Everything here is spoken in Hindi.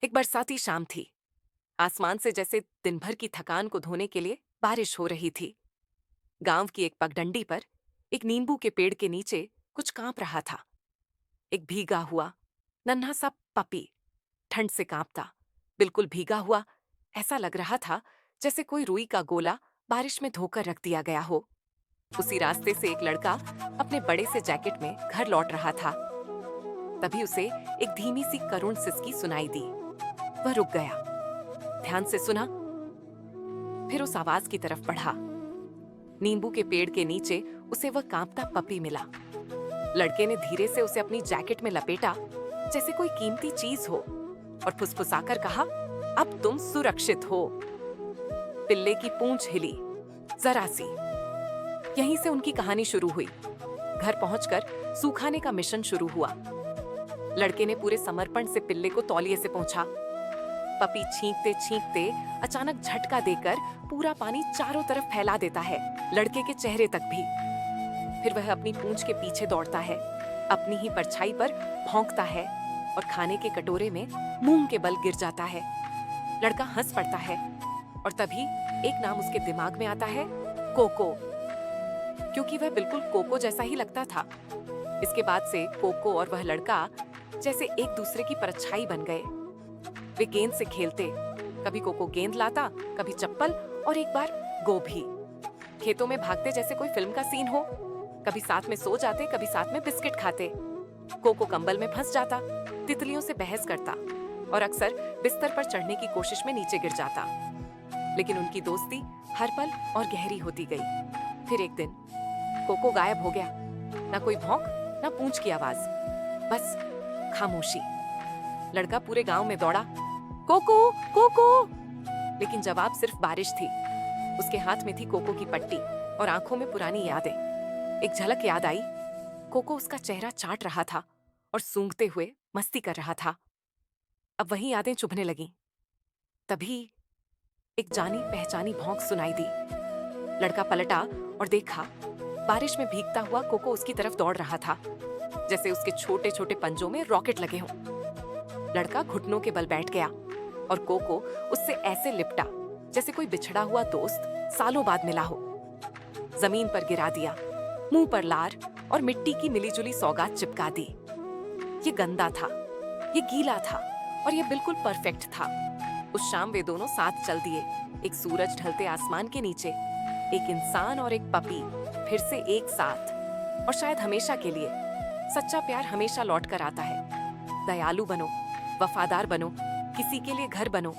एक बरसाती शाम थी। आसमान से जैसे दिन भर की थकान को धोने के लिए बारिश हो रही थी। गांव की एक पगडंडी पर एक नींबू के पेड़ के नीचे कुछ कांप रहा था। एक भीगा हुआ नन्हा सा पपी ठंड से कांपता, बिल्कुल भीगा हुआ, ऐसा लग रहा था जैसे कोई रुई का गोला बारिश में धोकर रख दिया गया हो। उसी रास्ते से एक लड़का अपने बड़े से जैकेट में घर लौट रहा था। तभी उसे एक धीमी सी करुण सिसकी सुनाई दी। वह रुक गया, ध्यान से सुना, फिर उस आवाज की तरफ बढ़ा। नींबू के पेड़ के नीचे उसे वह कांपता पपी मिला। लड़के ने धीरे से उसे अपनी जैकेट में लपेटा जैसे कोई कीमती चीज हो और फुसफुसाकर कहा, अब तुम सुरक्षित हो। पिल्ले की पूंछ हिली, जरा सी। यहीं से उनकी कहानी शुरू हुई। घर पहुंचकर सुखाने का मिशन शुरू हुआ। लड़के ने पूरे समर्पण से पिल्ले को तौलिए से पोंछा। पपी छींकते छींकते अचानक झटका देकर पूरा पानी चारों तरफ फैला देता है, लड़के के चेहरे तक भी। फिर वह अपनी पूंछ के पीछे दौड़ता है, अपनी ही परछाई पर भौंकता है और खाने के कटोरे में मुंह के बल गिर जाता है। लड़का हंस पड़ता है और तभी एक नाम उसके दिमाग में आता है, कोको, क्योंकि वह बिल्कुल कोको जैसा ही लगता था। इसके बाद से कोको और वह लड़का जैसे एक दूसरे की परछाई बन गए। वे गेंद से खेलते, कभी कोको गेंद लाता, कभी चप्पल और एक बार गोभी। खेतों में भागते जैसे कोई फिल्म का सीन हो, कभी साथ में सो जाते, कभी साथ में बिस्किट खाते। कोको कंबल में फंस जाता, तितलियों से बहस करता और अक्सर बिस्तर पर चढ़ने की कोशिश में नीचे गिर जाता। लेकिन उनकी दोस्ती हर पल और गहरी होती गई। फिर एक दिन कोको गायब हो गया, ना कोई भौंक, ना पूंछ की आवाज, बस खामोशी। लड़का पूरे गांव में दौड़ा, कोको कोको, लेकिन जवाब सिर्फ बारिश थी। उसके हाथ में थी कोको की पट्टी और आंखों में पुरानी यादें। एक झलक याद आई, कोको उसका चेहरा चाट रहा था और सूंघते हुए मस्ती कर रहा था। अब वही यादें चुभने लगीं। तभी एक जानी पहचानी भौंक सुनाई दी। लड़का पलटा और देखा, बारिश में भीगता हुआ कोको उसकी तरफ दौड़ रहा था, जैसे उसके छोटे छोटे पंजों में रॉकेट लगे हों। लड़का घुटनों के बल बैठ गया और कोको उससे ऐसे लिपटा जैसे कोई बिछड़ा हुआ दोस्त सालों बाद मिला हो। जमीन पर गिरा दिया, मुंह पर लार और मिट्टी की मिलीजुली सौगात चिपका दी। ये गंदा था, ये गीला था और ये बिल्कुल परफेक्ट था। उस शाम वे दोनों साथ चल दिए, एक सूरज ढलते आसमान के नीचे। एक इंसान और एक पपी फिर से एक साथ, और शायद हमेशा के लिए। सच्चा प्यार हमेशा लौट कर आता है। दयालु बनो, वफादार बनो, किसी के लिए घर बनो,